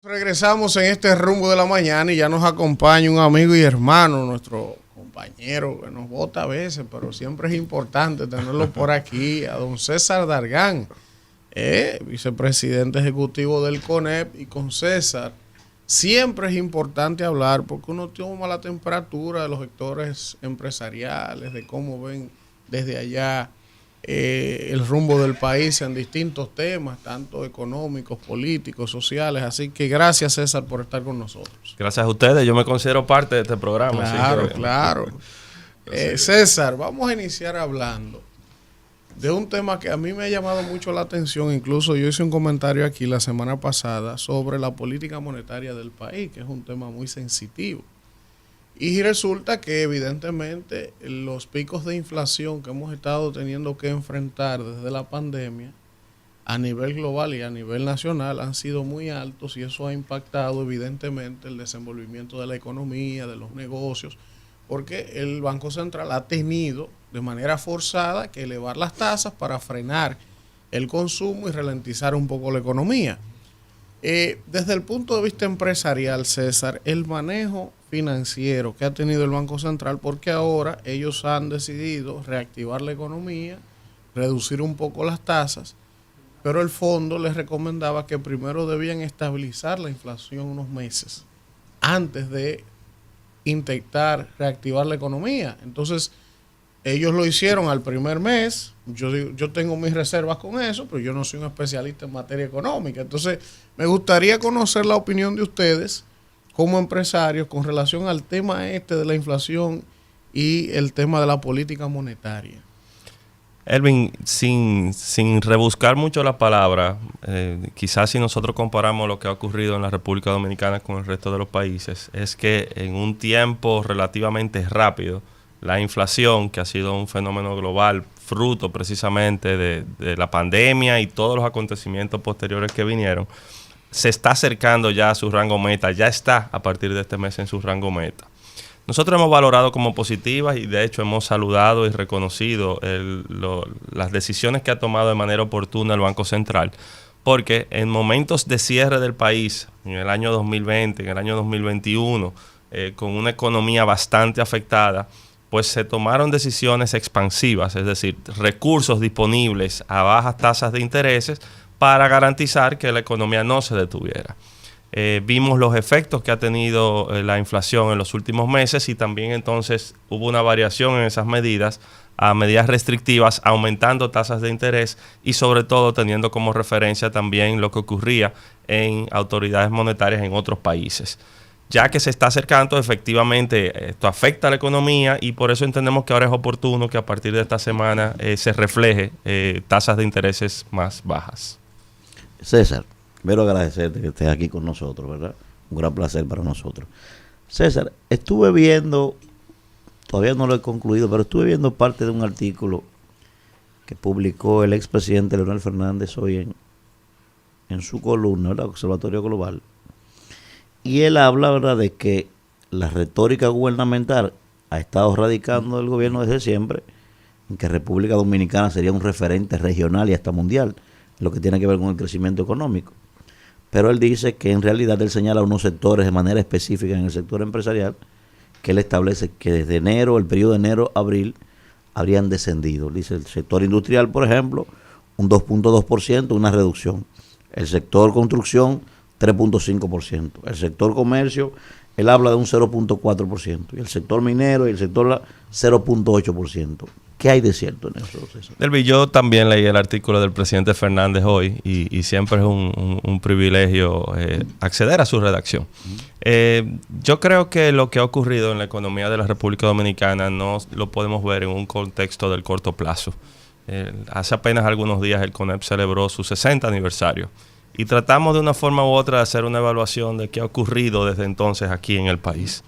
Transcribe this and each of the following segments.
Regresamos en este rumbo de la mañana y ya nos acompaña un amigo y hermano, nuestro compañero que nos vota a veces, pero siempre es importante tenerlo por aquí, a don César Dargan, vicepresidente ejecutivo del CONEP. Y con César siempre es importante hablar porque uno toma la temperatura de los sectores empresariales, de cómo ven desde allá el rumbo del país en distintos temas, tanto económicos, políticos, sociales. Así que gracias, César, por estar con nosotros. Gracias a ustedes, yo me considero parte de este programa. Claro, claro. César, vamos a iniciar hablando de un tema que a mí me ha llamado mucho la atención. Incluso yo hice un comentario aquí la semana pasada sobre la política monetaria del país, que es un tema muy sensitivo. Y resulta que evidentemente los picos de inflación que hemos estado teniendo que enfrentar desde la pandemia a nivel global y a nivel nacional han sido muy altos, y eso ha impactado evidentemente el desenvolvimiento de la economía, de los negocios, porque el Banco Central ha tenido de manera forzada que elevar las tasas para frenar el consumo y ralentizar un poco la economía. Desde el punto de vista empresarial, César, el manejo financiero que ha tenido el Banco Central, porque ahora ellos han decidido reactivar la economía, reducir un poco las tasas, pero el fondo les recomendaba que primero debían estabilizar la inflación unos meses antes de intentar reactivar la economía. Entonces, ellos lo hicieron al primer mes. Yo tengo mis reservas con eso, pero yo no soy un especialista en materia económica. Entonces, me gustaría conocer la opinión de ustedes como empresarios con relación al tema de la inflación y el tema de la política monetaria. Elvin, sin rebuscar mucho la palabra, quizás si nosotros comparamos lo que ha ocurrido en la República Dominicana con el resto de los países, es que en un tiempo relativamente rápido, la inflación, que ha sido un fenómeno global, fruto precisamente de la pandemia y todos los acontecimientos posteriores que vinieron, se está acercando ya a su rango meta, ya está a partir de este mes en su rango meta. Nosotros hemos valorado como positivas y de hecho hemos saludado y reconocido las decisiones que ha tomado de manera oportuna el Banco Central, porque en momentos de cierre del país, en el año 2020, en el año 2021, con una economía bastante afectada, pues se tomaron decisiones expansivas, es decir, recursos disponibles a bajas tasas de intereses para garantizar que la economía no se detuviera. Vimos los efectos que ha tenido la inflación en los últimos meses y también entonces hubo una variación en esas medidas a medidas restrictivas, aumentando tasas de interés y sobre todo teniendo como referencia también lo que ocurría en autoridades monetarias en otros países. Ya que se está acercando, efectivamente, esto afecta a la economía y por eso entendemos que ahora es oportuno que a partir de esta semana se refleje tasas de intereses más bajas. César, quiero agradecerte que estés aquí con nosotros, ¿verdad? Un gran placer para nosotros. César, estuve viendo, todavía no lo he concluido, pero estuve viendo parte de un artículo que publicó el expresidente Leonel Fernández hoy en su columna, ¿verdad? Observatorio Global. Y él habla, ¿verdad?, de que la retórica gubernamental ha estado radicando el gobierno desde siempre, en que República Dominicana sería un referente regional y hasta mundial, en lo que tiene que ver con el crecimiento económico. Pero él dice que en realidad él señala unos sectores de manera específica en el sector empresarial, que él establece que desde enero, el periodo de enero-abril, habrían descendido. Dice el sector industrial, por ejemplo, un 2.2%, una reducción. El sector construcción, 3.5%. El sector comercio, él habla de un 0.4%. Y el sector minero y el sector 0.8%. ¿Qué hay de cierto en eso, César? Delvi, yo también leí el artículo del presidente Fernández hoy y siempre es un privilegio acceder a su redacción. Yo creo que lo que ha ocurrido en la economía de la República Dominicana no lo podemos ver en un contexto del corto plazo. Hace apenas algunos días el CONEP celebró su 60 aniversario. Y tratamos de una forma u otra de hacer una evaluación de qué ha ocurrido desde entonces aquí en el país.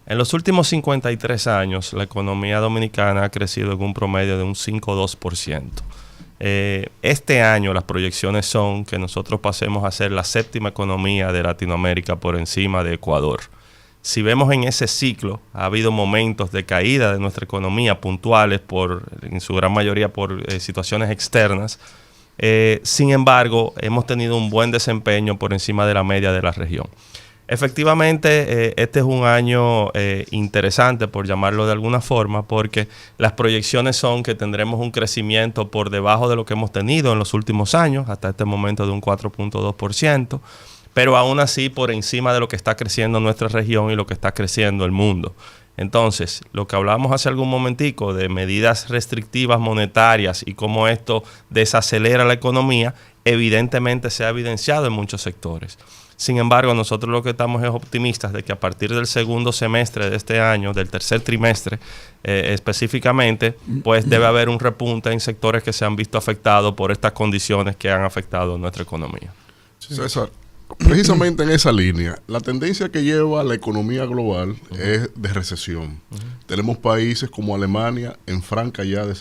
En los últimos 53 años, la economía dominicana ha crecido en un promedio de un 5,2%. Este año las proyecciones son que nosotros pasemos a ser la séptima economía de Latinoamérica por encima de Ecuador. Si vemos en ese ciclo, ha habido momentos de caída de nuestra economía puntuales, en su gran mayoría por situaciones externas, Sin embargo, hemos tenido un buen desempeño por encima de la media de la región. Efectivamente, este es un año interesante, por llamarlo de alguna forma, porque las proyecciones son que tendremos un crecimiento por debajo de lo que hemos tenido en los últimos años, hasta este momento de un 4.2%, pero aún así por encima de lo que está creciendo nuestra región y lo que está creciendo el mundo. Entonces, lo que hablábamos hace algún momentico de medidas restrictivas monetarias y cómo esto desacelera la economía, evidentemente se ha evidenciado en muchos sectores. Sin embargo, nosotros lo que estamos es optimistas de que a partir del segundo semestre de este año, del tercer trimestre específicamente, pues debe haber un repunte en sectores que se han visto afectados por estas condiciones que han afectado nuestra economía. César, precisamente en esa línea, la tendencia que lleva la economía global es de recesión. Tenemos países como Alemania en franca ya de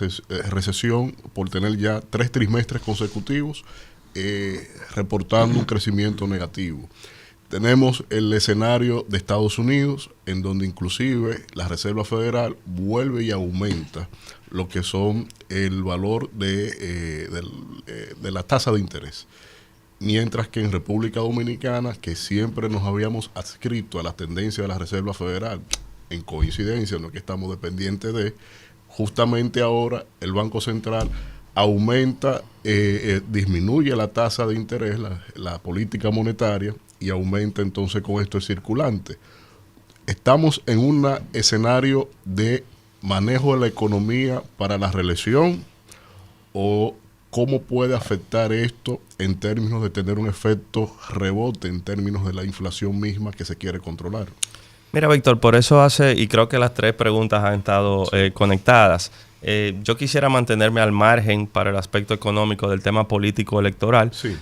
recesión por tener ya 3 trimestres consecutivos reportando un crecimiento negativo. Tenemos el escenario de Estados Unidos, en donde inclusive la Reserva Federal vuelve y aumenta lo que son el valor de la tasa de interés. Mientras que en República Dominicana, que siempre nos habíamos adscrito a la tendencia de la Reserva Federal, en coincidencia, no es que estamos dependientes de, justamente ahora el Banco Central aumenta, disminuye la tasa de interés, la política monetaria, y aumenta entonces con esto el circulante. Estamos en un escenario de manejo de la economía para la reelección, o cómo puede afectar esto en términos de tener un efecto rebote en términos de la inflación misma que se quiere controlar. Mira, Víctor, por eso y creo que las 3 preguntas han estado conectadas. Yo quisiera mantenerme al margen para el aspecto económico del tema político electoral. Sí.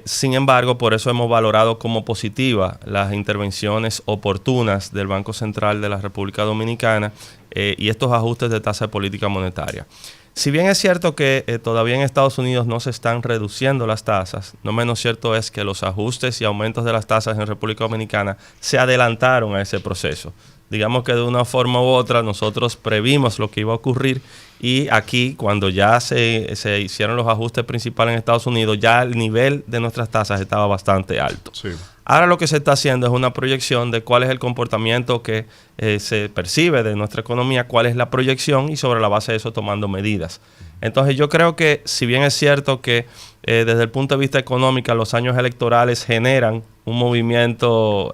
Sin embargo, por eso hemos valorado como positiva las intervenciones oportunas del Banco Central de la República Dominicana y estos ajustes de tasa de política monetaria. Si bien es cierto que todavía en Estados Unidos no se están reduciendo las tasas, no menos cierto es que los ajustes y aumentos de las tasas en República Dominicana se adelantaron a ese proceso. Digamos que de una forma u otra nosotros previmos lo que iba a ocurrir, y aquí cuando ya se hicieron los ajustes principales en Estados Unidos, ya el nivel de nuestras tasas estaba bastante alto. Sí. Ahora lo que se está haciendo es una proyección de cuál es el comportamiento que se percibe de nuestra economía, cuál es la proyección, y sobre la base de eso tomando medidas. Entonces yo creo que si bien es cierto que desde el punto de vista económico los años electorales generan un movimiento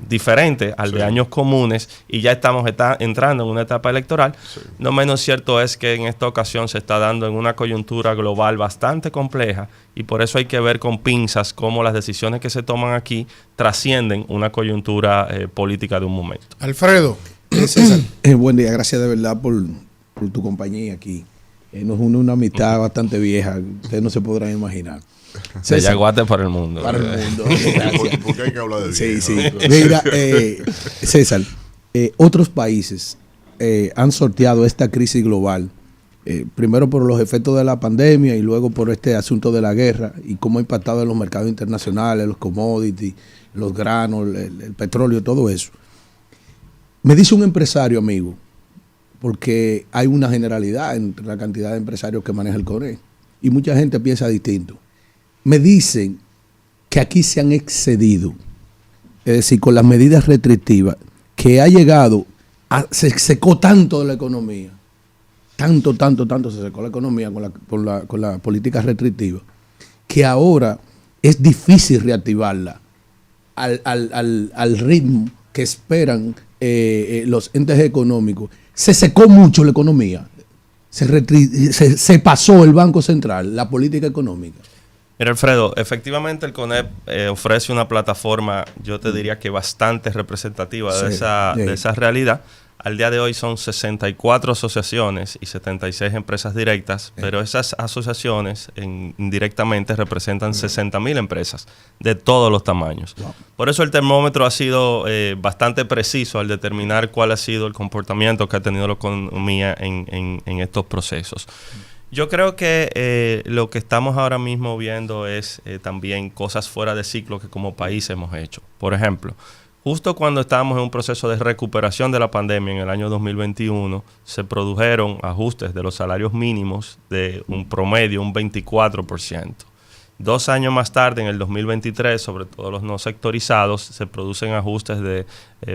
diferente al de años comunes, y ya estamos entrando en una etapa electoral, no menos cierto es que en esta ocasión se está dando en una coyuntura global bastante compleja, y por eso hay que ver con pinzas cómo las decisiones que se toman aquí trascienden una coyuntura política de un momento. Alfredo. César, buen día, gracias de verdad por tu compañía aquí. Nos une una amistad bastante vieja, ustedes no se podrán imaginar. Se yaguate para el mundo. Para el mundo. Porque hay que hablar de sí, viejo, sí. Mira, César, otros países han sorteado esta crisis global, primero por los efectos de la pandemia y luego por este asunto de la guerra y cómo ha impactado en los mercados internacionales, los commodities, los granos, el petróleo, todo eso. Me dice un empresario amigo, porque hay una generalidad entre la cantidad de empresarios que maneja el CONE y mucha gente piensa distinto. Me dicen que aquí se han excedido, es decir, con las medidas restrictivas, que ha llegado, se secó tanto de la economía, tanto se secó la economía con la política restrictiva, que ahora es difícil reactivarla al ritmo que esperan los entes económicos. Se secó mucho la economía, se pasó el Banco Central, la política económica. Mira, Alfredo, efectivamente el CONEP ofrece una plataforma, yo te diría que bastante representativa de esa realidad. Al día de hoy son 64 asociaciones y 76 empresas directas, pero esas asociaciones indirectamente representan 60.000 empresas de todos los tamaños. Por eso el termómetro ha sido bastante preciso al determinar cuál ha sido el comportamiento que ha tenido la economía en estos procesos. Yo creo que lo que estamos ahora mismo viendo es también cosas fuera de ciclo que como país hemos hecho. Por ejemplo, justo cuando estábamos en un proceso de recuperación de la pandemia en el año 2021, se produjeron ajustes de los salarios mínimos de un promedio, un 24%. 2 años más tarde, en el 2023, sobre todo los no sectorizados, se producen ajustes de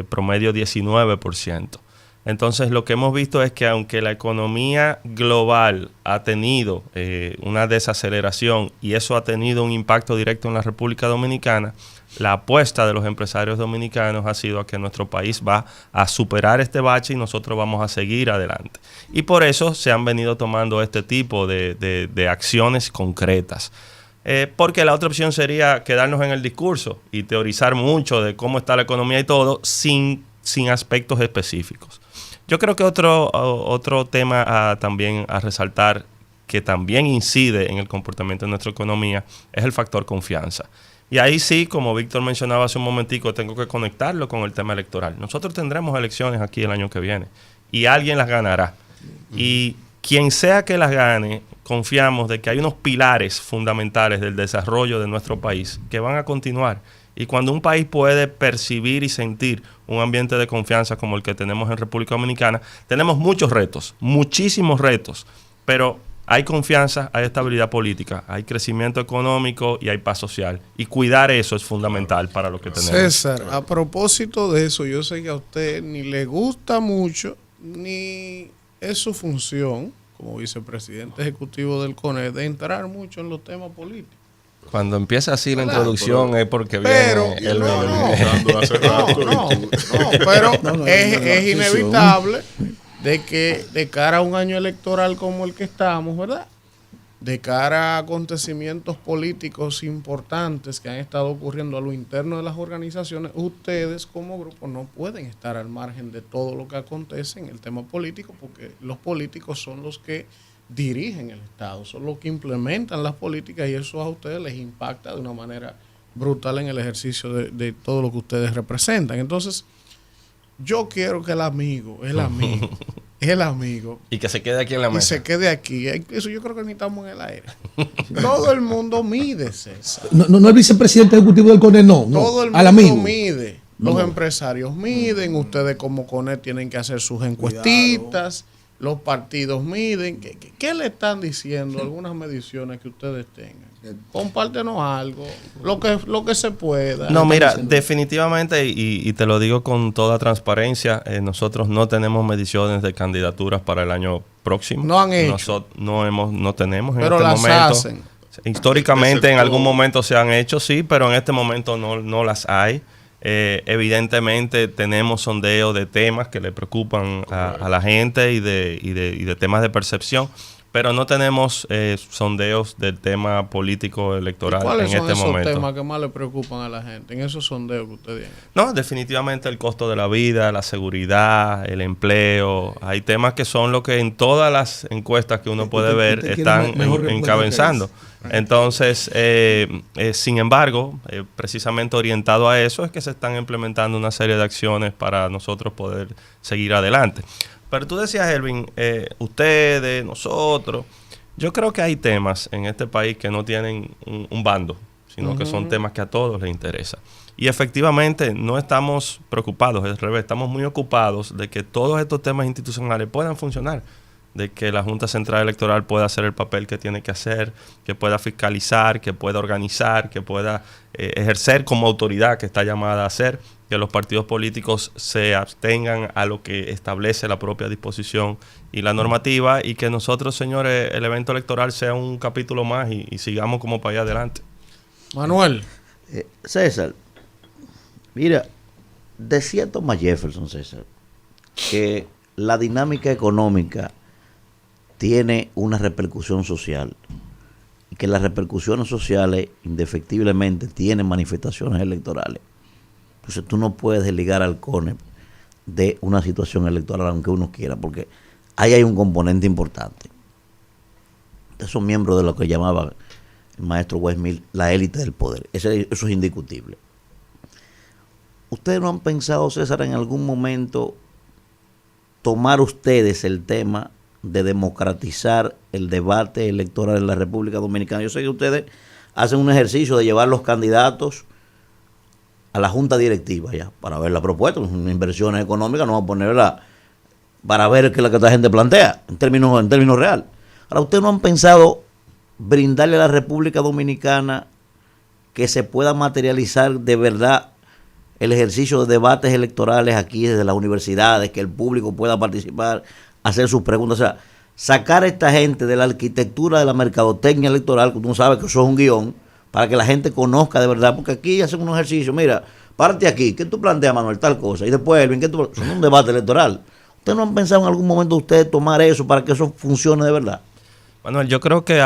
promedio 19%. Entonces, lo que hemos visto es que aunque la economía global ha tenido una desaceleración y eso ha tenido un impacto directo en la República Dominicana, la apuesta de los empresarios dominicanos ha sido a que nuestro país va a superar este bache y nosotros vamos a seguir adelante. Y por eso se han venido tomando este tipo de acciones concretas. Porque la otra opción sería quedarnos en el discurso y teorizar mucho de cómo está la economía y todo sin aspectos específicos. Yo creo que otro tema también a resaltar que también incide en el comportamiento de nuestra economía es el factor confianza. Y ahí sí, como Víctor mencionaba hace un momentico, tengo que conectarlo con el tema electoral. Nosotros tendremos elecciones aquí el año que viene y alguien las ganará. Y quien sea que las gane, confiamos de que hay unos pilares fundamentales del desarrollo de nuestro país que van a continuar. Y cuando un país puede percibir y sentir un ambiente de confianza como el que tenemos en República Dominicana, tenemos muchos retos, muchísimos retos, pero hay confianza, hay estabilidad política, hay crecimiento económico y hay paz social. Y cuidar eso es fundamental para lo que tenemos. César, a propósito de eso, yo sé que a usted ni le gusta mucho, ni es su función como vicepresidente ejecutivo del CONE de entrar mucho en los temas políticos. Cuando empieza así la introducción es porque pero, viene el pero es inevitable de que de cara a un año electoral como el que estamos, ¿verdad? De cara a acontecimientos políticos importantes que han estado ocurriendo a lo interno de las organizaciones, ustedes como grupo no pueden estar al margen de todo lo que acontece en el tema político, porque los políticos son los que dirigen el Estado, son los que implementan las políticas y eso a ustedes les impacta de una manera brutal en el ejercicio de todo lo que ustedes representan. Entonces, yo quiero que el amigo, y que se quede aquí en la mesa. Y se quede aquí. Eso yo creo que ni estamos en el aire. Todo el mundo mide, César. No el vicepresidente ejecutivo del CONE, no. Todo el mundo mide. Los empresarios miden, ustedes como CONE tienen que hacer sus encuestitas. Los partidos miden. ¿Qué le están diciendo? Algunas mediciones que ustedes tengan. Compártenos algo, lo que se pueda. No, mira, definitivamente, y te lo digo con toda transparencia, nosotros no tenemos mediciones de candidaturas para el año próximo. No han hecho. No tenemos en pero este las momento. Hacen. Históricamente en algún momento se han hecho, sí, pero en este momento no las hay. Evidentemente tenemos sondeo de temas que le preocupan a la gente y de temas de percepción, pero no tenemos sondeos del tema político electoral en este momento. ¿Cuáles son esos temas que más le preocupan a la gente en esos sondeos que usted tiene? No, definitivamente el costo de la vida, la seguridad, el empleo. Hay temas que son lo que en todas las encuestas que uno puede ver están encabezando. Entonces, sin embargo, precisamente orientado a eso es que se están implementando una serie de acciones para nosotros poder seguir adelante. Pero tú decías, Elvin, ustedes, nosotros, yo creo que hay temas en este país que no tienen un bando, sino que son temas que a todos les interesa. Y efectivamente no estamos preocupados, al revés, estamos muy ocupados de que todos estos temas institucionales puedan funcionar, de que la Junta Central Electoral pueda hacer el papel que tiene que hacer, que pueda fiscalizar, que pueda organizar, que pueda ejercer como autoridad que está llamada a hacer, que los partidos políticos se abstengan a lo que establece la propia disposición y la normativa, y que nosotros, señores, el evento electoral sea un capítulo más y sigamos como para allá adelante. Manuel. César, mira, decía Thomas Jefferson, César, que la dinámica económica tiene una repercusión social y que las repercusiones sociales indefectiblemente tienen manifestaciones electorales. Entonces tú no puedes desligar al CONE de una situación electoral aunque uno quiera, porque ahí hay un componente importante. Esos miembros de lo que llamaba el maestro Westmill la élite del poder. Eso es indiscutible. ¿Ustedes no han pensado, César, en algún momento tomar ustedes el tema de democratizar el debate electoral en la República Dominicana? Yo sé que ustedes hacen un ejercicio de llevar los candidatos a la junta directiva ya para ver la propuesta, una inversión económica, no va a ponerla para ver qué es lo que esta gente plantea en términos real. Ahora, ¿ustedes no han pensado brindarle a la República Dominicana que se pueda materializar de verdad el ejercicio de debates electorales aquí desde las universidades, que el público pueda participar, hacer sus preguntas? O sea, sacar a esta gente de la arquitectura de la mercadotecnia electoral, que tú no sabes que eso es un guión, para que la gente conozca de verdad, porque aquí hacen un ejercicio, mira, parte aquí, ¿qué tú planteas, Manuel? Tal cosa, y después, Elvin, ¿qué tú? Son un debate electoral. ¿Ustedes no han pensado en algún momento ustedes tomar eso para que eso funcione de verdad? Manuel, yo creo que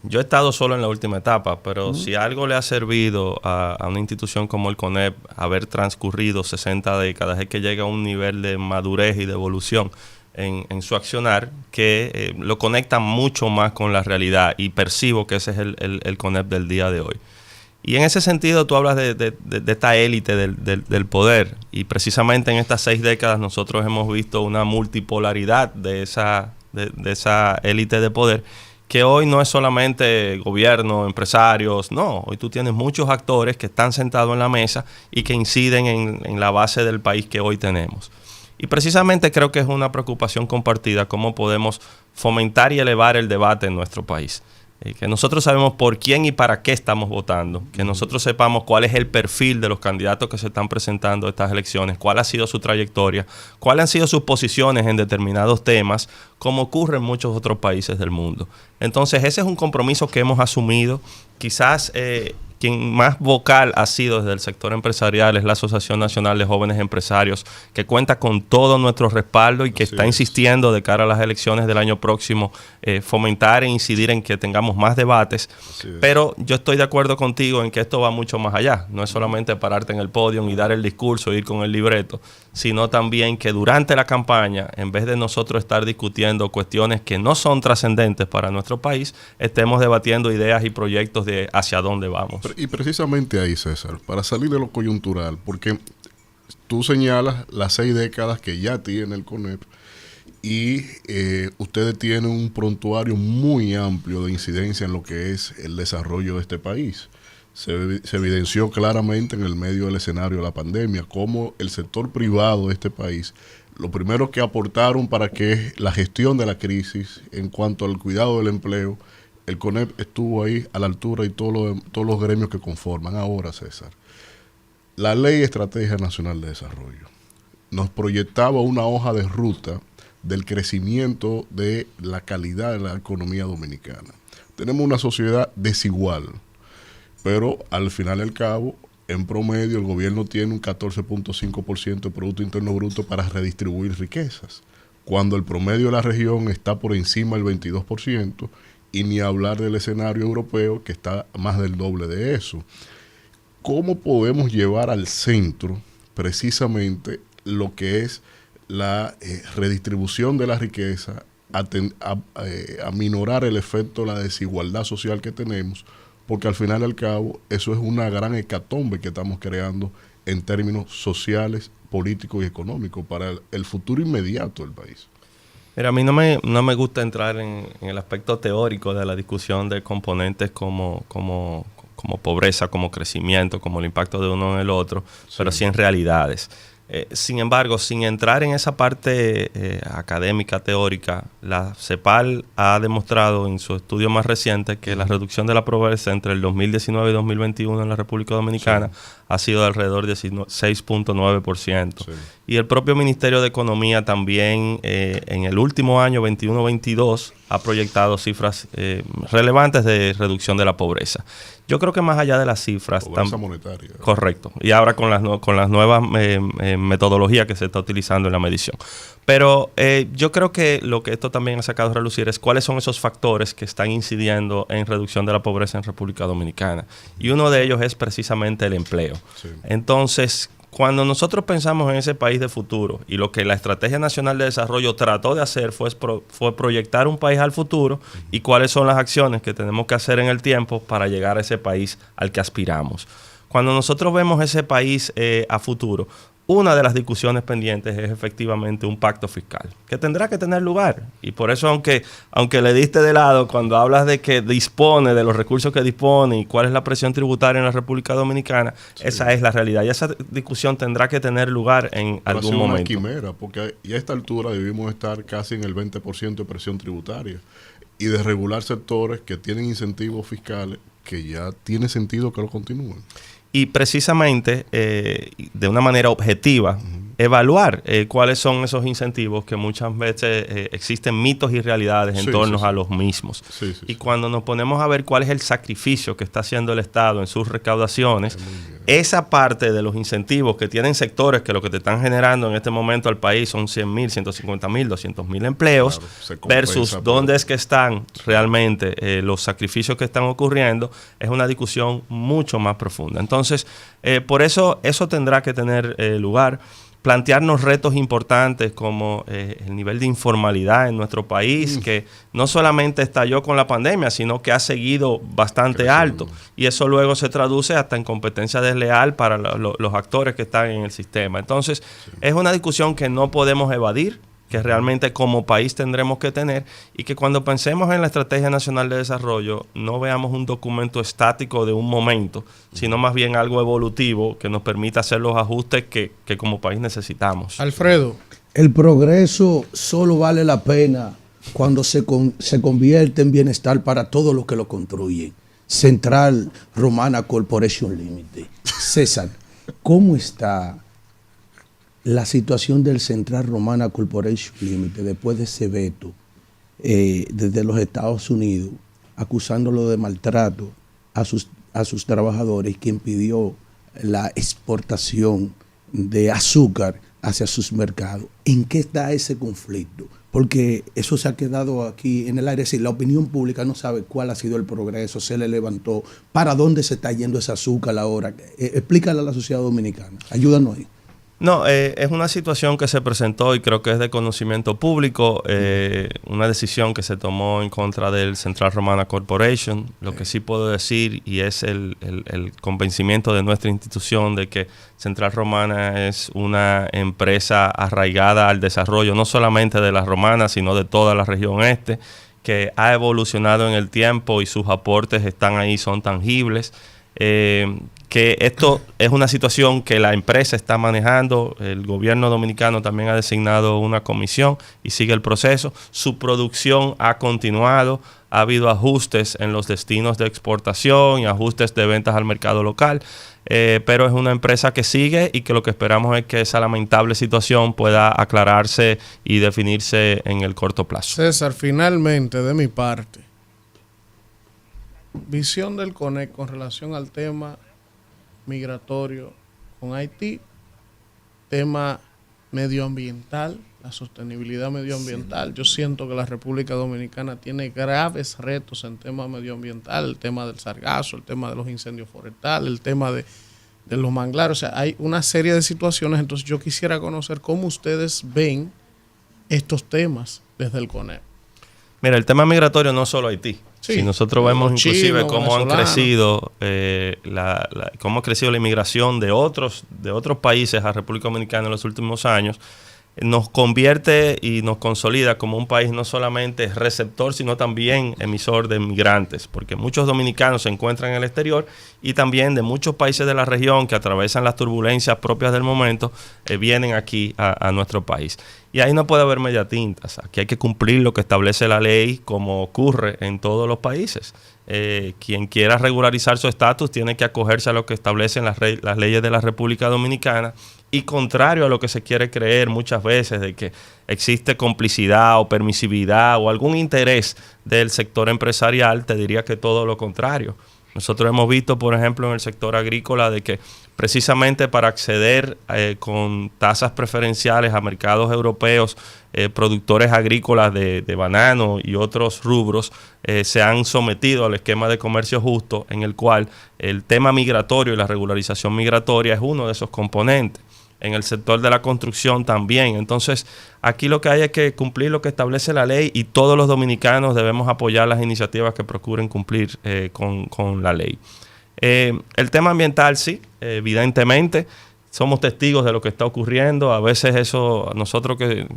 yo he estado solo en la última etapa, pero si algo le ha servido a una institución como el CONEP haber transcurrido 60 décadas, es que llega a un nivel de madurez y de evolución en su accionar que lo conecta mucho más con la realidad, y percibo que ese es el CONEP del día de hoy. Y en ese sentido tú hablas de esta élite del poder, y precisamente en estas 6 décadas nosotros hemos visto una multipolaridad de esa élite de poder, que hoy no es solamente gobierno, empresarios, no, hoy tú tienes muchos actores que están sentados en la mesa y que inciden en la base del país que hoy tenemos. Y precisamente creo que es una preocupación compartida cómo podemos fomentar y elevar el debate en nuestro país. Que nosotros sabemos por quién y para qué estamos votando, que nosotros sepamos cuál es el perfil de los candidatos que se están presentando a estas elecciones, cuál ha sido su trayectoria, cuáles han sido sus posiciones en determinados temas, como ocurre en muchos otros países del mundo. Entonces ese es un compromiso que hemos asumido. Quizás quien más vocal ha sido desde el sector empresarial es la Asociación Nacional de Jóvenes Empresarios, que cuenta con todo nuestro respaldo y que está insistiendo de cara a las elecciones del año próximo, fomentar e incidir en que tengamos más debates. Pero yo estoy de acuerdo contigo en que esto va mucho más allá. No es solamente pararte en el podio y dar el discurso, ir con el libreto, sino también que durante la campaña, en vez de nosotros estar discutiendo cuestiones que no son trascendentes para nuestro país, estemos debatiendo ideas y proyectos de hacia dónde vamos. Y precisamente ahí, César, para salir de lo coyuntural, porque tú señalas las 6 décadas que ya tiene el CONEP y ustedes tienen un prontuario muy amplio de incidencia en lo que es el desarrollo de este país. Se evidenció claramente en el medio del escenario de la pandemia cómo el sector privado de este país, lo primero que aportaron para que la gestión de la crisis en cuanto al cuidado del empleo, el CONEP estuvo ahí a la altura, y todos los gremios que conforman. Ahora, César, la Ley Estrategia Nacional de Desarrollo nos proyectaba una hoja de ruta del crecimiento de la calidad de la economía dominicana. Tenemos una sociedad desigual, pero al final y al cabo, en promedio, el gobierno tiene un 14.5% de Producto Interno Bruto para redistribuir riquezas, cuando el promedio de la región está por encima del 22%, y ni hablar del escenario europeo, que está más del doble de eso. ¿Cómo podemos llevar al centro precisamente lo que es la redistribución de la riqueza, a minorar el efecto de la desigualdad social que tenemos? Porque al final y al cabo eso es una gran hecatombe que estamos creando en términos sociales, políticos y económicos para el futuro inmediato del país. Mira, a mí no me gusta entrar en el aspecto teórico de la discusión de componentes como pobreza, como crecimiento, como el impacto de uno en el otro, pero sí en realidades. Sin embargo, sin entrar en esa parte académica, teórica, la CEPAL ha demostrado en su estudio más reciente que la reducción de la pobreza entre el 2019 y 2021 en la República Dominicana ha sido de alrededor de 6.9%. Sí. Y el propio Ministerio de Economía también en el último año, 21-22, ha proyectado cifras relevantes de reducción de la pobreza. Yo creo que más allá de las cifras... Pobreza monetaria. Correcto. Y ahora con las nuevas metodologías que se está utilizando en la medición. Pero yo creo que lo que esto también ha sacado a relucir es cuáles son esos factores que están incidiendo en reducción de la pobreza en República Dominicana. Y uno de ellos es precisamente el empleo. Sí. Entonces, cuando nosotros pensamos en ese país de futuro, y lo que la Estrategia Nacional de Desarrollo trató de hacer fue proyectar un país al futuro y cuáles son las acciones que tenemos que hacer en el tiempo para llegar a ese país al que aspiramos. Cuando nosotros vemos ese país a futuro, una de las discusiones pendientes es efectivamente un pacto fiscal, que tendrá que tener lugar. Y por eso, aunque le diste de lado cuando hablas de que dispone de los recursos que dispone y cuál es la presión tributaria en la República Dominicana, esa es la realidad. Y esa discusión tendrá que tener lugar en algún momento. Una quimera, porque ya a esta altura debimos estar casi en el 20% de presión tributaria y de regular sectores que tienen incentivos fiscales que ya tiene sentido que lo continúen. Y precisamente, de una manera objetiva, evaluar cuáles son esos incentivos que muchas veces existen mitos y realidades en torno a los mismos. Y cuando nos ponemos a ver cuál es el sacrificio que está haciendo el Estado en sus recaudaciones, esa parte de los incentivos que tienen sectores que lo que te están generando en este momento al país son 100,000, 150,000, 200,000 empleos, versus dónde es que están realmente los sacrificios que están ocurriendo, es una discusión mucho más profunda. Entonces, por eso tendrá que tener lugar. Plantearnos retos importantes como el nivel de informalidad en nuestro país, que no solamente estalló con la pandemia, sino que ha seguido bastante alto. Y eso luego se traduce hasta en competencia desleal para los actores que están en el sistema. Entonces, es una discusión que no podemos evadir, que realmente como país tendremos que tener, y que cuando pensemos en la Estrategia Nacional de Desarrollo no veamos un documento estático de un momento, sino más bien algo evolutivo que nos permita hacer los ajustes que como país necesitamos. Alfredo. El progreso solo vale la pena cuando se convierte en bienestar para todos los que lo construyen. Central Romana Corporation Limited. César, ¿cómo está la situación del Central Romana Corporation Limited después de ese veto desde los Estados Unidos, acusándolo de maltrato a sus trabajadores, que impidió la exportación de azúcar hacia sus mercados? ¿En qué está ese conflicto? Porque eso se ha quedado aquí en el aire. Si la opinión pública no sabe cuál ha sido el progreso, se le levantó, ¿para dónde se está yendo ese azúcar ahora? Explícale a la sociedad dominicana. Ayúdanos ahí. No, es una situación que se presentó y creo que es de conocimiento público, una decisión que se tomó en contra del Central Romana Corporation. Lo que sí puedo decir, y es el convencimiento de nuestra institución, de que Central Romana es una empresa arraigada al desarrollo, no solamente de la Romana, sino de toda la región este, que ha evolucionado en el tiempo y sus aportes están ahí, son tangibles. Que esto es una situación que la empresa está manejando. El gobierno dominicano también ha designado una comisión y sigue el proceso. Su producción ha continuado, ha habido ajustes en los destinos de exportación y ajustes de ventas al mercado local, pero es una empresa que sigue y que lo que esperamos es que esa lamentable situación pueda aclararse y definirse en el corto plazo. César, finalmente, de mi parte, visión del CONEC con relación al tema migratorio con Haití, tema medioambiental, la sostenibilidad medioambiental. Yo siento que la República Dominicana tiene graves retos en tema medioambiental, el tema del sargazo, el tema de los incendios forestales, el tema de los manglares. O sea, hay una serie de situaciones. Entonces yo quisiera conocer cómo ustedes ven estos temas desde el CONEC. Mira, el tema migratorio no es solo Haití. Sí, si nosotros vemos inclusive cómo han crecido cómo ha crecido la inmigración de otros países a República Dominicana en los últimos años, nos convierte y nos consolida como un país no solamente receptor, sino también emisor de migrantes, porque muchos dominicanos se encuentran en el exterior y también de muchos países de la región que atravesan las turbulencias propias del momento, vienen aquí a nuestro país. Y ahí no puede haber media tintas. Aquí hay que cumplir lo que establece la ley, como ocurre en todos los países. Quien quiera regularizar su estatus tiene que acogerse a lo que establecen las leyes de la República Dominicana, y contrario a lo que se quiere creer muchas veces de que existe complicidad o permisividad o algún interés del sector empresarial, te diría que todo lo contrario. Nosotros hemos visto, por ejemplo, en el sector agrícola de que precisamente para acceder con tasas preferenciales a mercados europeos, productores agrícolas de banano y otros rubros se han sometido al esquema de comercio justo, en el cual el tema migratorio y la regularización migratoria es uno de esos componentes. En el sector de la construcción también. Entonces, aquí lo que hay es que cumplir lo que establece la ley, y todos los dominicanos debemos apoyar las iniciativas que procuren cumplir con la ley. El tema ambiental, sí, evidentemente, somos testigos de lo que está ocurriendo. A veces eso, nosotros que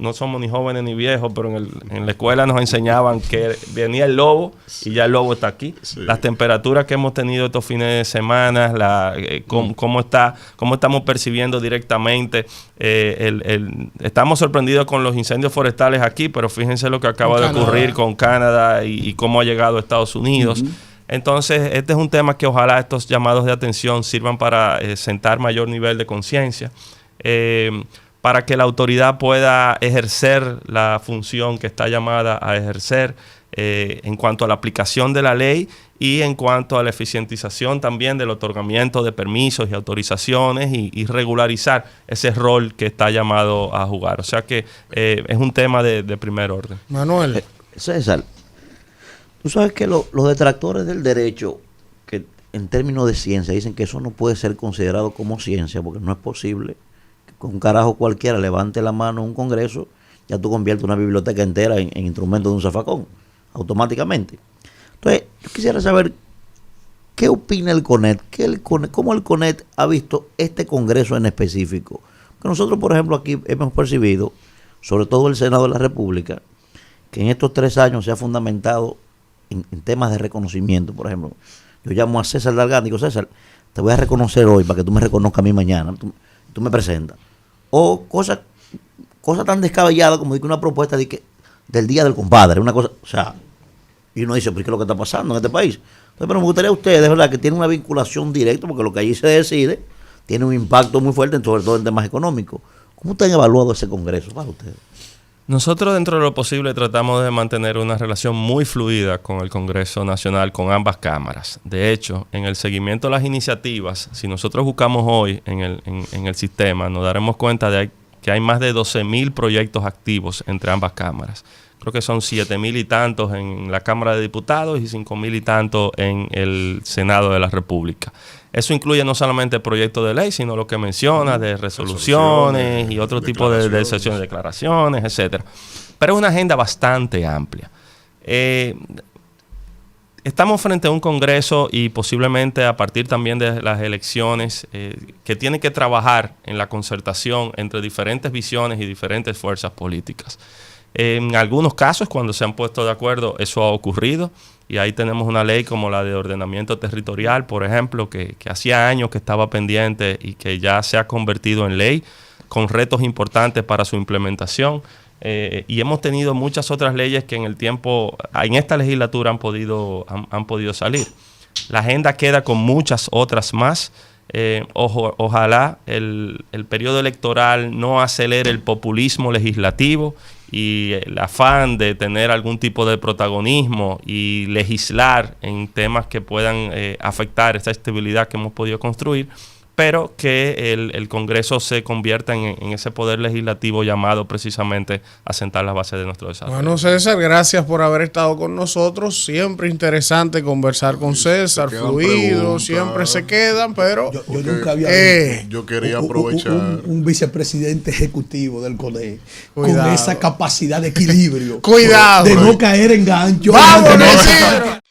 no somos ni jóvenes ni viejos, pero en la escuela nos enseñaban que venía el lobo y ya el lobo está aquí. Sí. Las temperaturas que hemos tenido estos fines de semana, cómo estamos percibiendo directamente. Estamos sorprendidos con los incendios forestales aquí, pero fíjense lo que acaba de ocurrir con Canadá y cómo ha llegado a Estados Unidos. Entonces, este es un tema que ojalá estos llamados de atención sirvan para sentar mayor nivel de conciencia, para que la autoridad pueda ejercer la función que está llamada a ejercer en cuanto a la aplicación de la ley y en cuanto a la eficientización también del otorgamiento de permisos y autorizaciones y regularizar ese rol que está llamado a jugar. O sea que es un tema de primer orden. Manuel. César, tú sabes que los detractores del derecho, que en términos de ciencia dicen que eso no puede ser considerado como ciencia, porque no es posible que con un carajo cualquiera levante la mano en un congreso, ya tú conviertes una biblioteca entera en instrumento de un zafacón, automáticamente. Entonces, yo quisiera saber, ¿qué opina el CONET? ¿Cómo el CONET ha visto este congreso en específico? Porque nosotros, por ejemplo, aquí hemos percibido, sobre todo el Senado de la República, que en estos 3 años se ha fundamentado en temas de reconocimiento. Por ejemplo, yo llamo a César Dalgán y digo, César, te voy a reconocer hoy para que tú me reconozcas a mí mañana, tú me presentas. O cosas tan descabelladas como una propuesta del Día del Compadre, una cosa, o sea, y uno dice, ¿pero qué es lo que está pasando en este país? Entonces, pero me gustaría a ustedes, ¿verdad?, que tienen una vinculación directa, porque lo que allí se decide tiene un impacto muy fuerte, sobre todo en temas económicos. ¿Cómo ustedes han evaluado ese congreso para ustedes? Nosotros, dentro de lo posible, tratamos de mantener una relación muy fluida con el Congreso Nacional, con ambas cámaras. De hecho, en el seguimiento de las iniciativas, si nosotros buscamos hoy en el sistema, nos daremos cuenta de que hay más de 12,000 proyectos activos entre ambas cámaras. Creo que son 7,000 y tantos en la Cámara de Diputados y 5,000 y tantos en el Senado de la República. Eso incluye no solamente proyectos de ley, sino lo que menciona de resoluciones y otro tipo de sesiones de declaraciones, etcétera. Pero es una agenda bastante amplia. Estamos frente a un Congreso y posiblemente a partir también de las elecciones que tiene que trabajar en la concertación entre diferentes visiones y diferentes fuerzas políticas. En algunos casos, cuando se han puesto de acuerdo, eso ha ocurrido. Y ahí tenemos una ley como la de ordenamiento territorial, por ejemplo, que hacía años que estaba pendiente y que ya se ha convertido en ley, con retos importantes para su implementación. Y hemos tenido muchas otras leyes que en el tiempo, en esta legislatura han podido salir. La agenda queda con muchas otras más. Ojalá el periodo electoral no acelere el populismo legislativo y el afán de tener algún tipo de protagonismo y legislar en temas que puedan afectar esa estabilidad que hemos podido construir, pero que el Congreso se convierta en ese poder legislativo llamado precisamente a sentar las bases de nuestro desarrollo. Bueno, César, gracias por haber estado con nosotros. Siempre interesante conversar con César, fluido, siempre se quedan, pero... Yo nunca había visto yo quería aprovechar... Un vicepresidente ejecutivo del CONE con esa capacidad de equilibrio. Cuidado. De no caer en gancho. ¡Vámonos, Isidro!